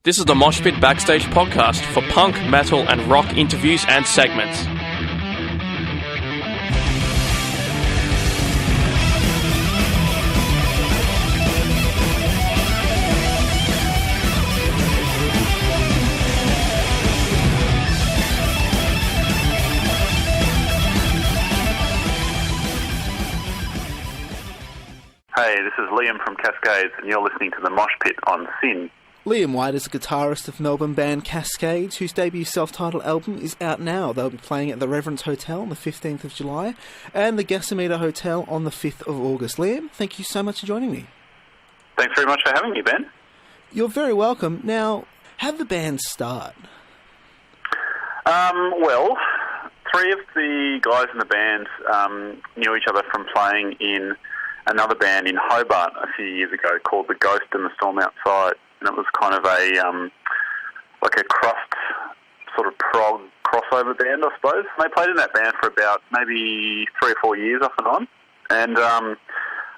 This is the Moshpit Backstage podcast for punk, metal and rock interviews and segments. Hey, this is Liam from Cascades, and you're listening to the Moshpit on Sin. Liam White is a guitarist of Melbourne band Cascades, whose debut self-titled album is out now. They'll be playing at the Reverence Hotel on the 15th of July and the Gasometer Hotel on the 5th of August. Liam, thank you so much for joining me. Thanks very much for having me, Ben. You're very welcome. Now, how did the band start? Well, three of the guys in the band knew each other from playing in another band in Hobart a few years ago called The Ghost and the Storm Outside. And it was kind of like a crust sort of prog crossover band, I suppose. And they played in that band for about maybe 3 or 4 years off and on. And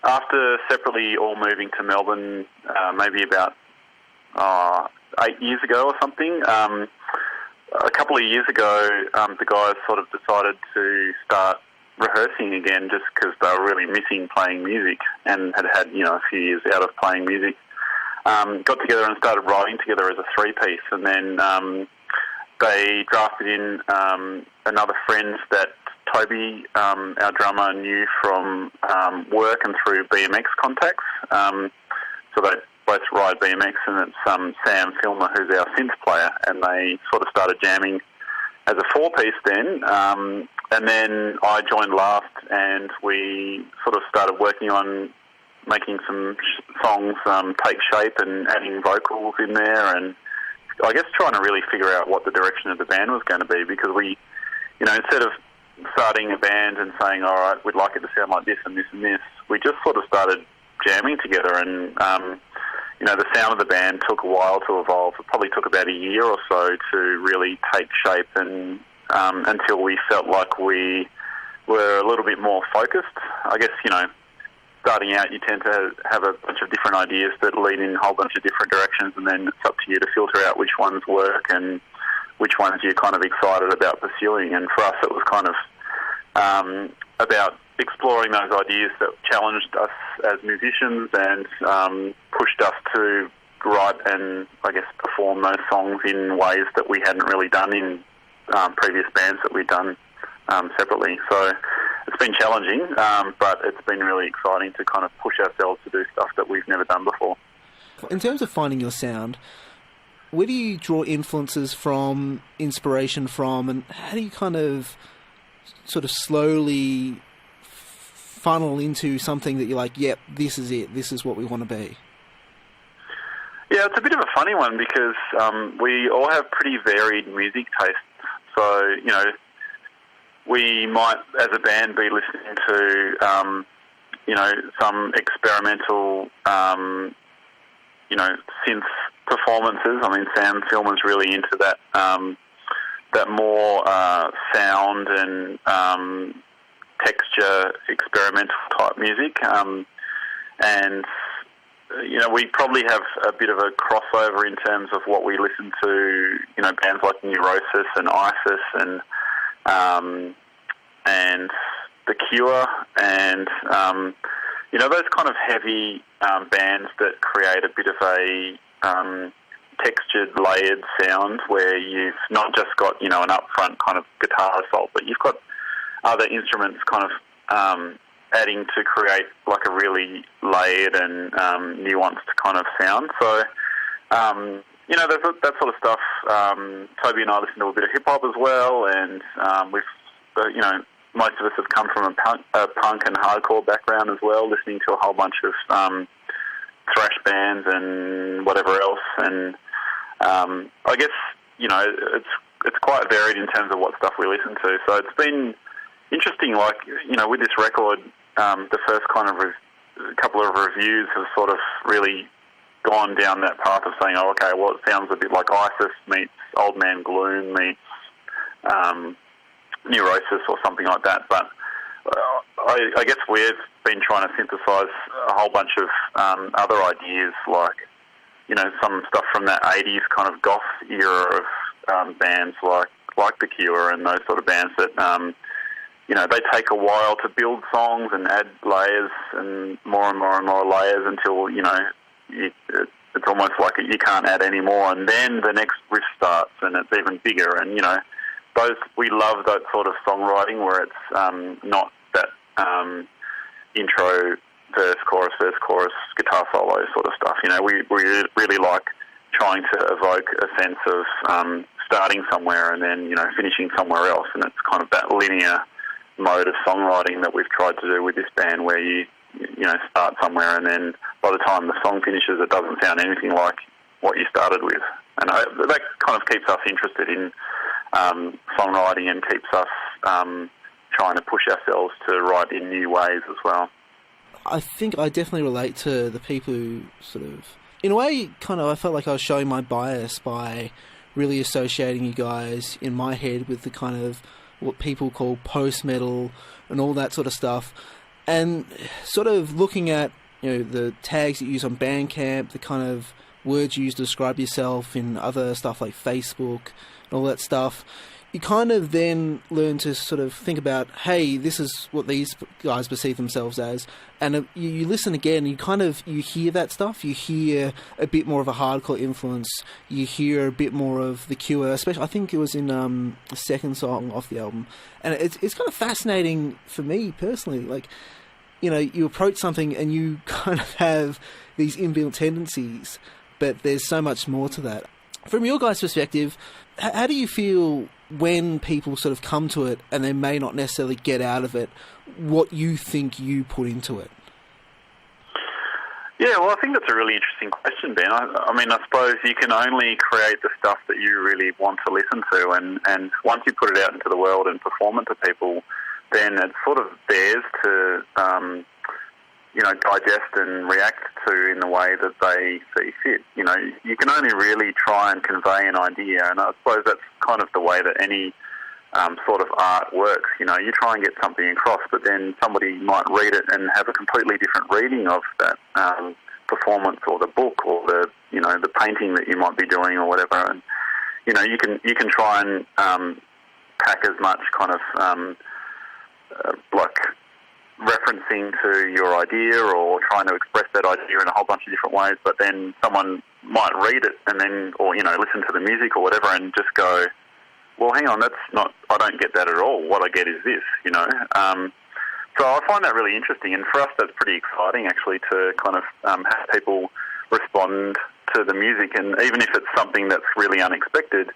after separately all moving to Melbourne, maybe about 8 years ago or something, a couple of years ago, the guys sort of decided to start rehearsing again just because they were really missing playing music and had a few years out of playing music. Got together and started writing together as a three-piece, and then they drafted in another friend that Toby, our drummer, knew from work and through BMX contacts. So they both ride BMX, and it's Sam Filmer, who's our synth player, and they sort of started jamming as a four-piece then. And then I joined last, and we sort of started working on making some songs take shape and adding vocals in there, and I guess trying to really figure out what the direction of the band was going to be, because we, instead of starting a band and saying, all right, we'd like it to sound like this and this and this, we just sort of started jamming together, and, the sound of the band took a while to evolve. It probably took about a year or so to really take shape, and until we felt like we were a little bit more focused. I guess, starting out, you tend to have a bunch of different ideas that lead in a whole bunch of different directions, and then it's up to you to filter out which ones work and which ones you're kind of excited about pursuing. And for us, it was kind of about exploring those ideas that challenged us as musicians and pushed us to write and, I guess, perform those songs in ways that we hadn't really done in previous bands that we'd done separately. So it's been challenging, but it's been really exciting to kind of push ourselves to do stuff that we've never done before. In terms of finding your sound, where do you draw influences from, inspiration from, and how do you kind of sort of slowly funnel into something that you're like, yep, this is it, this is what we want to be? Yeah, it's a bit of a funny one because we all have pretty varied music tastes. So, we might, as a band, be listening to, some experimental, synth performances. I mean, Sam Filmer's really into that, that more sound and texture, experimental type music. We probably have a bit of a crossover in terms of what we listen to, bands like Neurosis and ISIS and The Cure and, those kind of heavy bands that create a bit of a textured, layered sound where you've not just got, an upfront kind of guitar assault, but you've got other instruments kind of adding to create like a really layered and nuanced kind of sound. So, there's that sort of stuff. Toby and I listen to a bit of hip-hop as well, and we've, most of us have come from a punk and hardcore background as well, listening to a whole bunch of thrash bands and whatever else. And I guess, it's quite varied in terms of what stuff we listen to. So it's been interesting, with this record, the first kind of couple of reviews have sort of really gone down that path of saying, it sounds a bit like ISIS meets Old Man Gloom meets Neurosis or something like that. But I guess we've been trying to synthesise a whole bunch of other ideas like, some stuff from that 80s kind of goth era of bands like The Cure and those sort of bands that, they take a while to build songs and add layers and more and more layers until, it's almost like you can't add any more, and then the next riff starts and it's even bigger. And we love that sort of songwriting where it's not that intro, verse, chorus, guitar solo sort of stuff. We really like trying to evoke a sense of starting somewhere and then finishing somewhere else, and it's kind of that linear mode of songwriting that we've tried to do with this band, where you start somewhere and then by the time the song finishes it doesn't sound anything like what you started with. And that kind of keeps us interested in songwriting and keeps us trying to push ourselves to write in new ways as well. I think I definitely relate to the people who sort of, in a way, I felt like I was showing my bias by really associating you guys in my head with the kind of what people call post-metal and all that sort of stuff. And sort of looking at, the tags that you use on Bandcamp, the kind of words you use to describe yourself in other stuff like Facebook and all that stuff, you kind of then learn to sort of think about, hey, this is what these guys perceive themselves as. And you listen again, you hear that stuff. You hear a bit more of a hardcore influence. You hear a bit more of The Cure, especially, I think it was in the second song off the album. And it's kind of fascinating for me personally. Like, you approach something and you kind of have these inbuilt tendencies, but there's so much more to that. From your guys' perspective, how do you feel when people sort of come to it and they may not necessarily get out of it what you think you put into it? Yeah, well, I think that's a really interesting question, Ben. I suppose you can only create the stuff that you really want to listen to, and once you put it out into the world and perform it to people, then it's sort of theirs to, digest and react to in the way that they see fit. You can only really try and convey an idea, and I suppose that's kind of the way that any sort of art works. You try and get something across, but then somebody might read it and have a completely different reading of that performance or the book or the painting that you might be doing or whatever. And you can try and pack as much kind of like referencing to your idea or trying to express that idea in a whole bunch of different ways, but then someone might read it and then, or listen to the music or whatever and just go, well, hang on, I don't get that at all. What I get is this, So I find that really interesting, and for us that's pretty exciting actually to kind of have people respond to the music, and even if it's something that's really unexpected,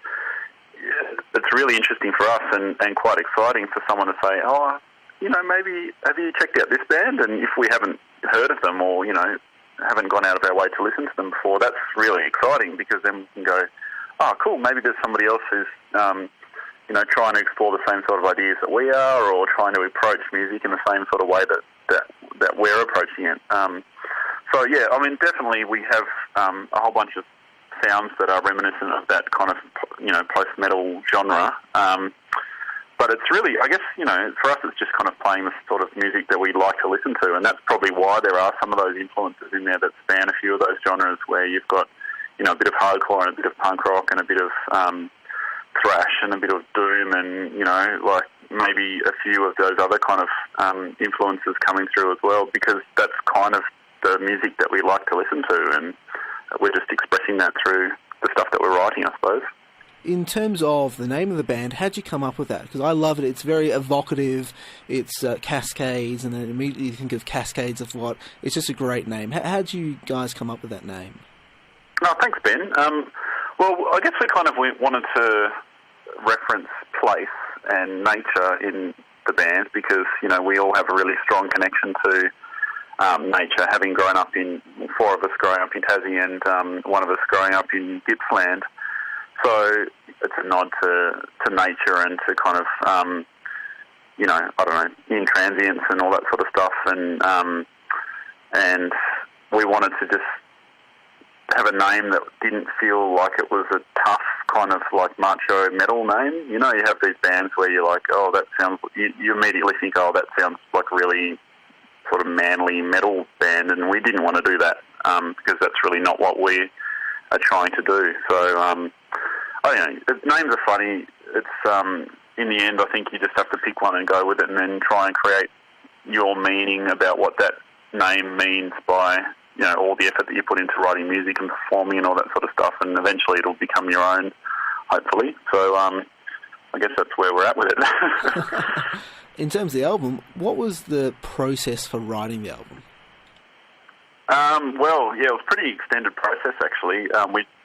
it's really interesting for us and quite exciting for someone to say, oh, maybe have you checked out this band? And if we haven't heard of them or, haven't gone out of our way to listen to them before, that's really exciting because then we can go, oh, cool, maybe there's somebody else who's, trying to explore the same sort of ideas that we are or trying to approach music in the same sort of way that we're approaching it. Definitely we have a whole bunch of sounds that are reminiscent of that kind of, post-metal genre. But it's really, I guess, for us it's just kind of playing the sort of music that we like to listen to, and that's probably why there are some of those influences in there that span a few of those genres where you've got, a bit of hardcore and a bit of punk rock and a bit of thrash and a bit of doom and, like maybe a few of those other kind of influences coming through as well, because that's kind of the music that we like to listen to, and we're just expressing that through the stuff that we're writing, I suppose. In terms of the name of the band, how'd you come up with that? Because I love it. It's very evocative. It's Cascades, and then immediately you think of Cascades of what? It's just a great name. How'd you guys come up with that name? Oh, thanks, Ben. Well, I guess we wanted to reference place and nature in the band because, we all have a really strong connection to nature, having grown up four of us growing up in Tassie and one of us growing up in Gippsland. So it's a nod to nature and to kind of, in transience and all that sort of stuff. And we wanted to just have a name that didn't feel like it was a tough kind of like macho metal name. You have these bands where you're like, oh, that sounds, you immediately think, oh, that sounds like really sort of manly metal band. And we didn't want to do that because that's really not what we are trying to do. So, I don't know, names are funny. It's, in the end, I think you just have to pick one and go with it and then try and create your meaning about what that name means by, all the effort that you put into writing music and performing and all that sort of stuff, and eventually it'll become your own, hopefully. So, I guess that's where we're at with it. In terms of the album, what was the process for writing the album? It was a pretty extended process, actually.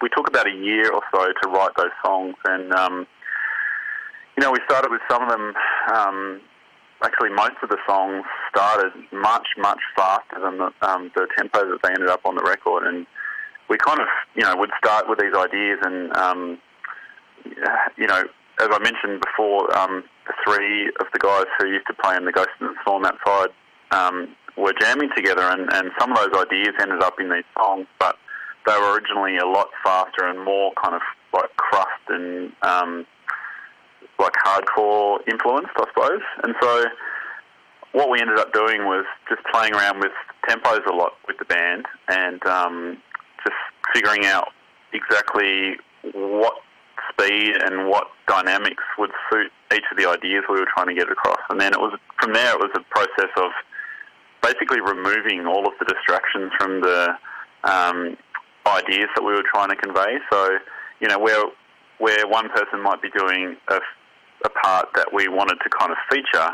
We took about a year or so to write those songs, and, we started with some of them. Actually, most of the songs started much, much faster than the tempo that they ended up on the record, and we kind of, would start with these ideas and, as I mentioned before, the three of the guys who used to play in the Ghost and the Storm Outside were jamming together, and some of those ideas ended up in these songs, but they were originally a lot faster and more kind of like crust and like hardcore influenced, I suppose. And so what we ended up doing was just playing around with tempos a lot with the band and just figuring out exactly what speed and what dynamics would suit each of the ideas we were trying to get across. And then from there it was a process of basically removing all of the distractions from the ideas that we were trying to convey. So, where one person might be doing a part that we wanted to kind of feature,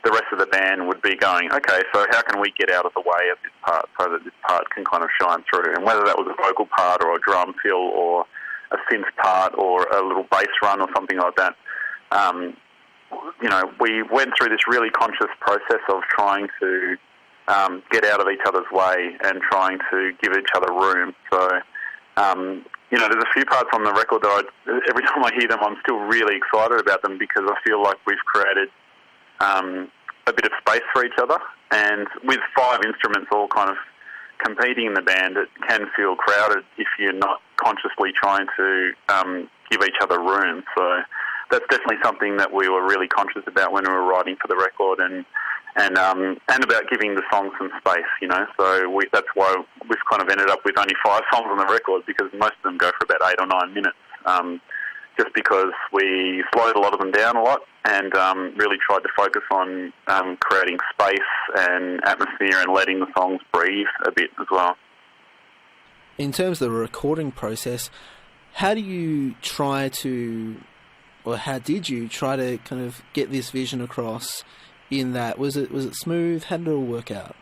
the rest of the band would be going, okay, so how can we get out of the way of this part so that this part can kind of shine through? And whether that was a vocal part or a drum fill or a synth part or a little bass run or something like that, we went through this really conscious process of trying to get out of each other's way and trying to give each other room. So, there's a few parts on the record that every time I hear them, I'm still really excited about them because I feel like we've created a bit of space for each other. And with 5 instruments all kind of competing in the band, it can feel crowded if you're not consciously trying to give each other room. So that's definitely something that we were really conscious about when we were writing for the record, and about giving the songs some space, So that's why we've kind of ended up with only 5 songs on the record, because most of them go for about 8 or 9 minutes, just because we slowed a lot of them down a lot and really tried to focus on creating space and atmosphere and letting the songs breathe a bit as well. In terms of the recording process, how do you try to, or how did you try to kind of get this vision across in that? Was it smooth? How did it all work out?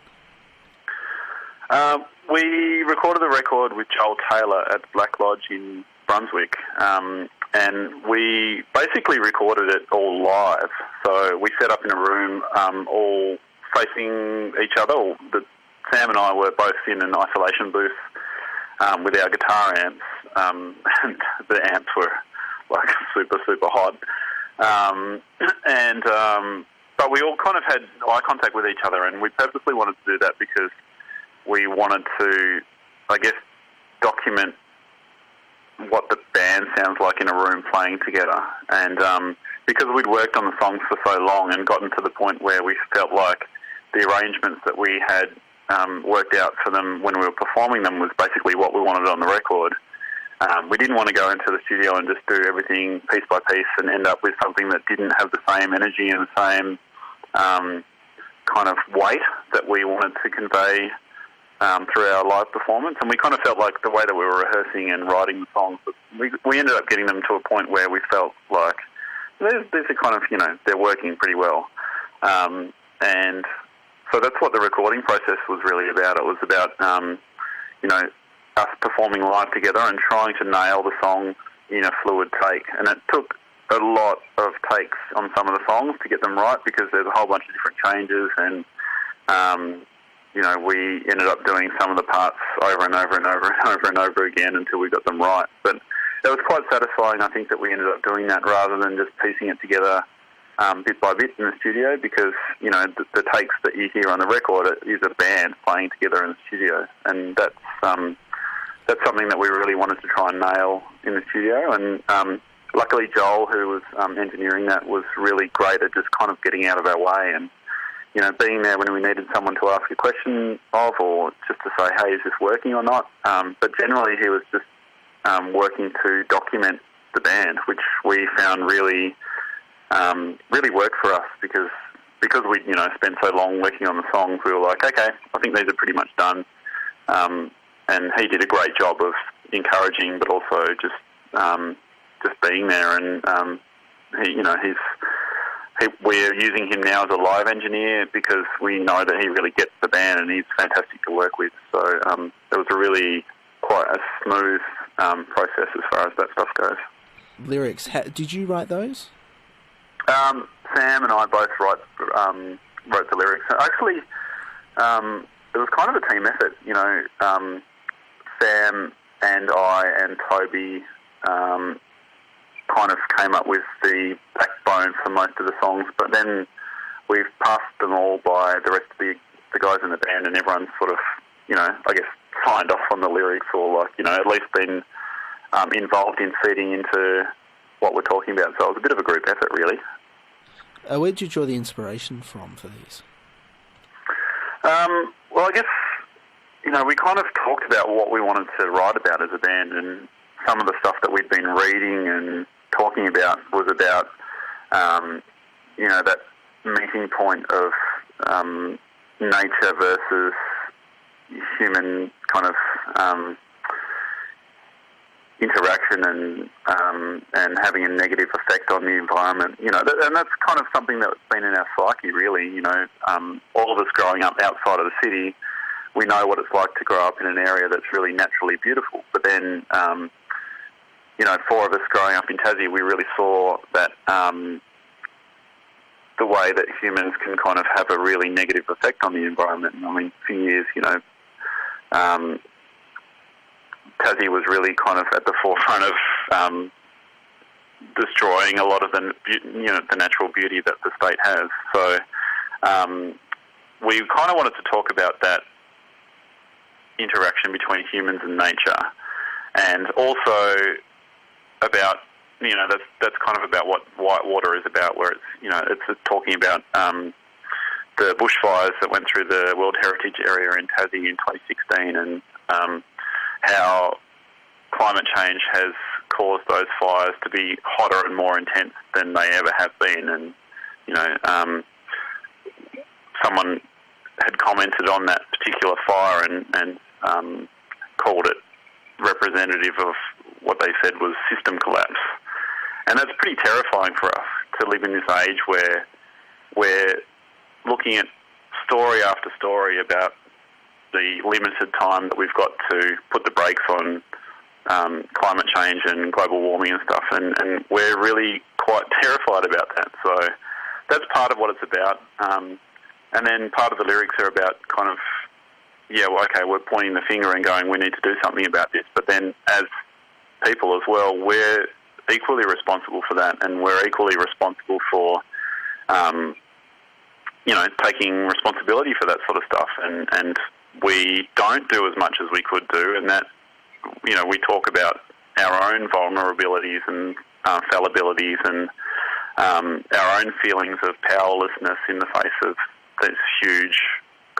We recorded the record with Joel Taylor at Black Lodge in Brunswick, and we basically recorded it all live. So we set up in a room all facing each other. Sam and I were both in an isolation booth with our guitar amps, and the amps were like super, super hot. But we all kind of had eye contact with each other, and we purposely wanted to do that because we wanted to, I guess, document what the band sounds like in a room playing together. And because we'd worked on the songs for so long and gotten to the point where we felt like the arrangements that we had worked out for them when we were performing them was basically what we wanted on the record. We didn't want to go into the studio and just do everything piece by piece and end up with something that didn't have the same energy and the same kind of weight that we wanted to convey through our live performance. And we kind of felt like the way that we were rehearsing and writing the songs, we ended up getting them to a point where we felt like there's a kind of, they're working pretty well. And so that's what the recording process was really about. It was about, us performing live together and trying to nail the song in a fluid take. And it took a lot of takes on some of the songs to get them right, because there's a whole bunch of different changes, and we ended up doing some of the parts over and over and over and over and over again until we got them right. But it was quite satisfying, I think, that we ended up doing that rather than just piecing it together bit by bit in the studio, because the takes that you hear on the record is a band playing together in the studio, and that's something that we really wanted to try and nail in the studio. And luckily Joel, who was engineering that, was really great at just kind of getting out of our way and being there when we needed someone to ask a question of, or just to say, hey, is this working or not? But generally he was just working to document the band, which we found really worked for us because we spent so long working on the songs. We were like, okay, I think these are pretty much done. And he did a great job of encouraging, but also just being there. And we're using him now as a live engineer because we know that he really gets the band and he's fantastic to work with. So it was a really quite a smooth process as far as that stuff goes. Lyrics, did you write those? Sam and I both wrote the lyrics. Actually, it was kind of a team effort. Sam and I and Toby kind of came up with the backbone for most of the songs, but then we've passed them all by the rest of the guys in the band, and everyone's sort of, I guess, signed off on the lyrics or at least been involved in feeding into what we're talking about. So it was a bit of a group effort, really. Where did you draw the inspiration from for these? Well, I guess, we kind of talked about what we wanted to write about as a band, and some of the stuff that we'd been reading and talking about was about, that meeting point of nature versus human kind of interaction and having a negative effect on the environment. And that's kind of something that's been in our psyche, really. All of us growing up outside of the city, we know what it's like to grow up in an area that's really naturally beautiful. But then, four of us growing up in Tassie, we really saw that the way that humans can kind of have a really negative effect on the environment. I mean, for years, Tassie was really kind of at the forefront of destroying a lot of the natural beauty that the state has. So we kind of wanted to talk about that interaction between humans and nature, and also about that's kind of about what Whitewater is about, where it's talking about the bushfires that went through the World Heritage Area in Tassie in 2016, and how climate change has caused those fires to be hotter and more intense than they ever have been. And someone had commented on that particular fire and called it representative of what they said was system collapse. And that's pretty terrifying for us to live in this age where we're looking at story after story about the limited time that we've got to put the brakes on climate change and global warming and stuff, and we're really quite terrified about that. So that's part of what it's about. And then part of the lyrics are about kind of, we're pointing the finger and going, we need to do something about this. But then as people as well, we're equally responsible for that, and we're equally responsible for, taking responsibility for that sort of stuff. And we don't do as much as we could do, and that, we talk about our own vulnerabilities and fallibilities and our own feelings of powerlessness in the face of this huge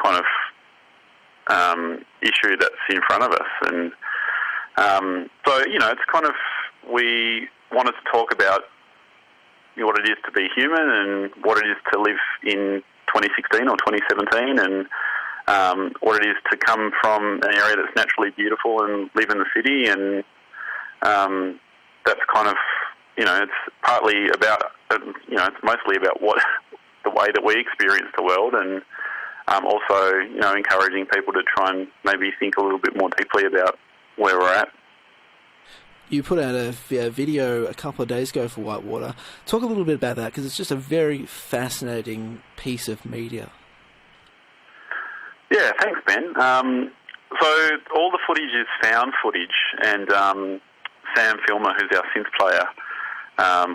kind of issue that's in front of us. And so, it's kind of, we wanted to talk about what it is to be human and what it is to live in 2016 or 2017, and what it is to come from an area that's naturally beautiful and live in the city. And that's kind of, it's partly about, it's mostly about what the way that we experience the world, and also, encouraging people to try and maybe think a little bit more deeply about where we're at. You put out a video a couple of days ago for Whitewater. Talk a little bit about that, because it's just a very fascinating piece of media. Yeah, thanks, Ben. So all the footage is found footage, and Sam Filmer, who's our synth player,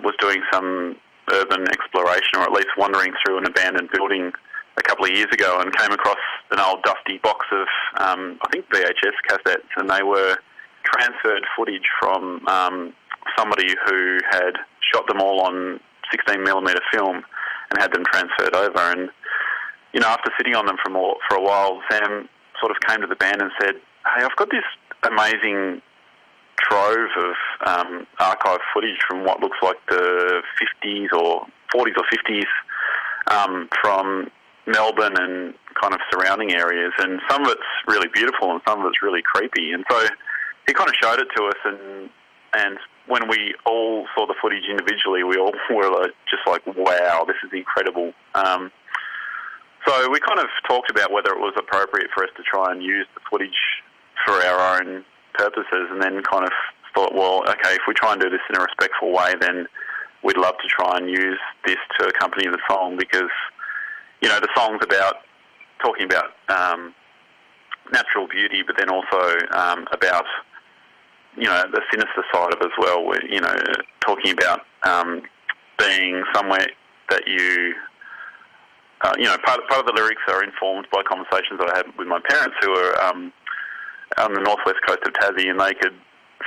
was doing some urban exploration, or at least wandering through an abandoned building a couple of years ago, and came across an old dusty box of, I think, VHS cassettes, and they were transferred footage from somebody who had shot them all on 16mm film and had them transferred over. And after sitting on them for a while, Sam sort of came to the band and said, "Hey, I've got this amazing trove of archive footage from what looks like the 50s or 40s or 50s from Melbourne and kind of surrounding areas, and some of it's really beautiful and some of it's really creepy. And so he kind of showed it to us, and when we all saw the footage individually, we all were just like, wow, this is incredible. So we kind of talked about whether it was appropriate for us to try and use the footage for our own purposes, and then kind of thought, well, okay, if we try and do this in a respectful way, then we'd love to try and use this to accompany the song, because, you know, the song's talking about natural beauty, but then also about, you know, the sinister side of it as well. Where, you know, talking about being somewhere that you, you know, part of the lyrics are informed by conversations that I had with my parents who were on the northwest coast of Tassie, and they could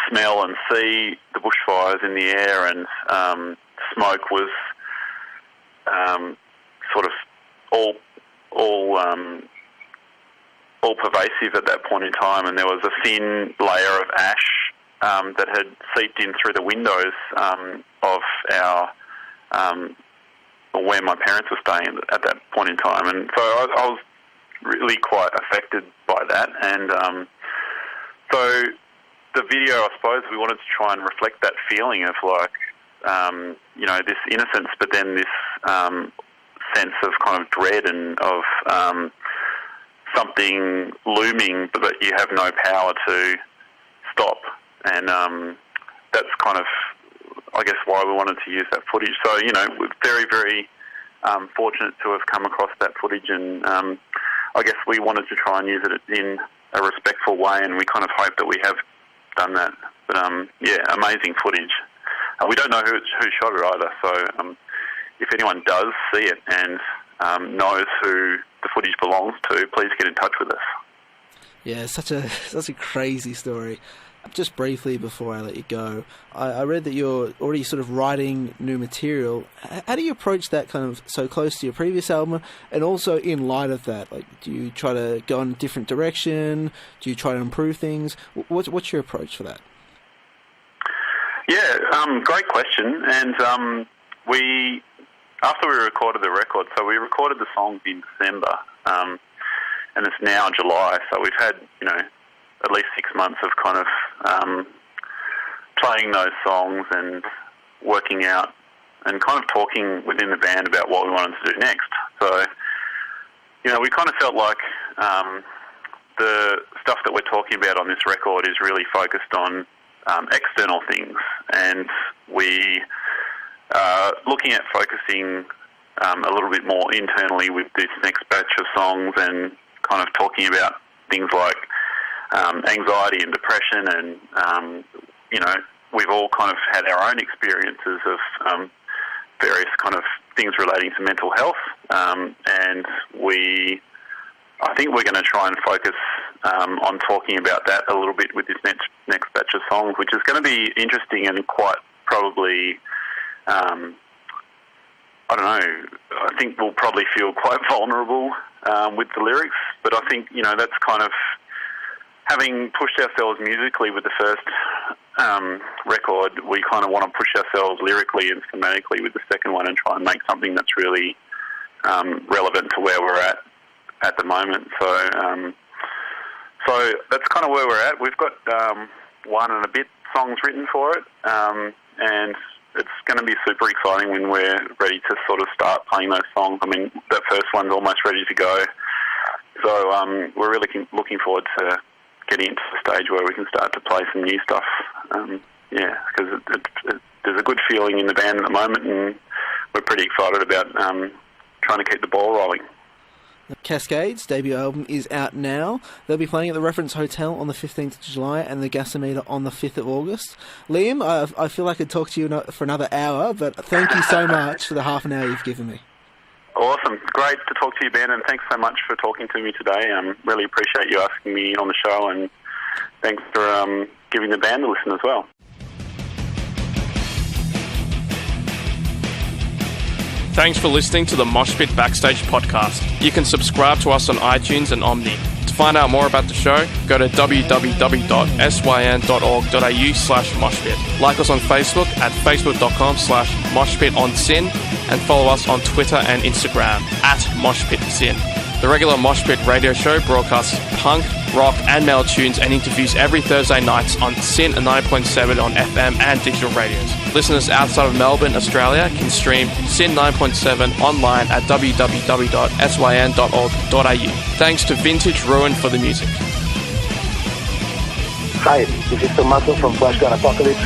smell and see the bushfires in the air, and smoke was sort of all pervasive at that point in time, and there was a thin layer of ash that had seeped in through the windows of our where my parents were staying at that point in time, and so I was really quite affected by that, and so the video, I suppose, we wanted to try and reflect that feeling of like, you know, this innocence, but then this sense of kind of dread and of something looming but that you have no power to stop. And that's kind of, I guess, why we wanted to use that footage. So, you know, we're very, very fortunate to have come across that footage, and I guess we wanted to try and use it in a respectful way, and we kind of hope that we have done that. But, yeah, amazing footage. We don't know who shot it either, so if anyone does see it and knows who the footage belongs to, please get in touch with us. Yeah, such a crazy story. Just briefly before I let you go, I read that you're already sort of writing new material. How do you approach that kind of so close to your previous album, and also in light of that? Like, do you try to go in a different direction? Do you try to improve things? What's your approach for that? Yeah, great question. And after we recorded the record, so we recorded the songs in December, and it's now July, so we've had, you know, at least 6 months of kind of playing those songs and working out and kind of talking within the band about what we wanted to do next. So, you know, we kind of felt like the stuff that we're talking about on this record is really focused on external things, and we are looking at focusing a little bit more internally with this next batch of songs, and kind of talking about things like anxiety and depression, and you know, we've all kind of had our own experiences of various kind of things relating to mental health, and I think we're going to try and focus on talking about that a little bit with this next batch of songs, which is going to be interesting and quite probably, I don't know, I think we'll probably feel quite vulnerable with the lyrics, but I think, you know, that's kind of, having pushed ourselves musically with the first record, we kind of want to push ourselves lyrically and thematically with the second one, and try and make something that's really relevant to where we're at the moment. So that's kind of where we're at. We've got 1 and a bit songs written for it, and it's going to be super exciting when we're ready to sort of start playing those songs. I mean, that first one's almost ready to go. So we're really looking forward to getting into the stage where we can start to play some new stuff. Yeah, because there's a good feeling in the band at the moment, and we're pretty excited about trying to keep the ball rolling. Cascades' debut album is out now. They'll be playing at the Reference Hotel on the 15th of July and the Gasometer on the 5th of August. Liam, I feel like I could talk to you for another hour, but thank you so much for the half an hour you've given me. Awesome. Great to talk to you, Ben, and thanks so much for talking to me today. Really appreciate you asking me on the show, and thanks for giving the band a listen as well. Thanks for listening to the Moshpit Backstage podcast. You can subscribe to us on iTunes and Omni. To find out more about the show, go to www.syn.org.au/moshpit. Like us on Facebook at facebook.com/moshpitonsin and follow us on Twitter and Instagram at moshpitsin. The regular Moshpit radio show broadcasts punk, rock and metal tunes and interviews every Thursday nights on SYN 9.7 on FM and digital radios. Listeners outside of Melbourne, Australia can stream SYN 9.7 online at www.syn.org.au. Thanks to Vintage Ruin for the music. Hi, this is Tommaso from Flashgun Apocalypse.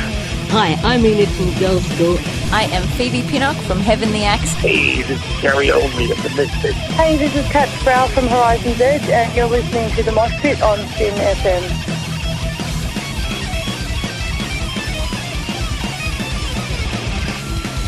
Hi, I'm Enid from Girls School. I am Phoebe Pinnock from Heaven the Axe. Hey, this is Gary Olney of the Misfits. Hey, this is Kat Sproul from Horizon's Edge, and you're listening to the Moshpit on SYN FM.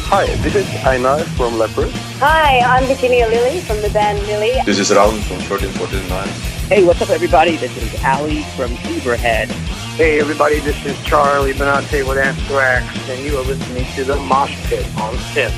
Hi, this is Einar from Leopard. Hi, I'm Virginia Lilly from the band Lily. This is Raul from 1449. Hey, what's up, everybody? This is Ali from Zebrahead. Hey, everybody, this is Charlie Benante with Anthrax, and you are listening to the Moshpit on SYN.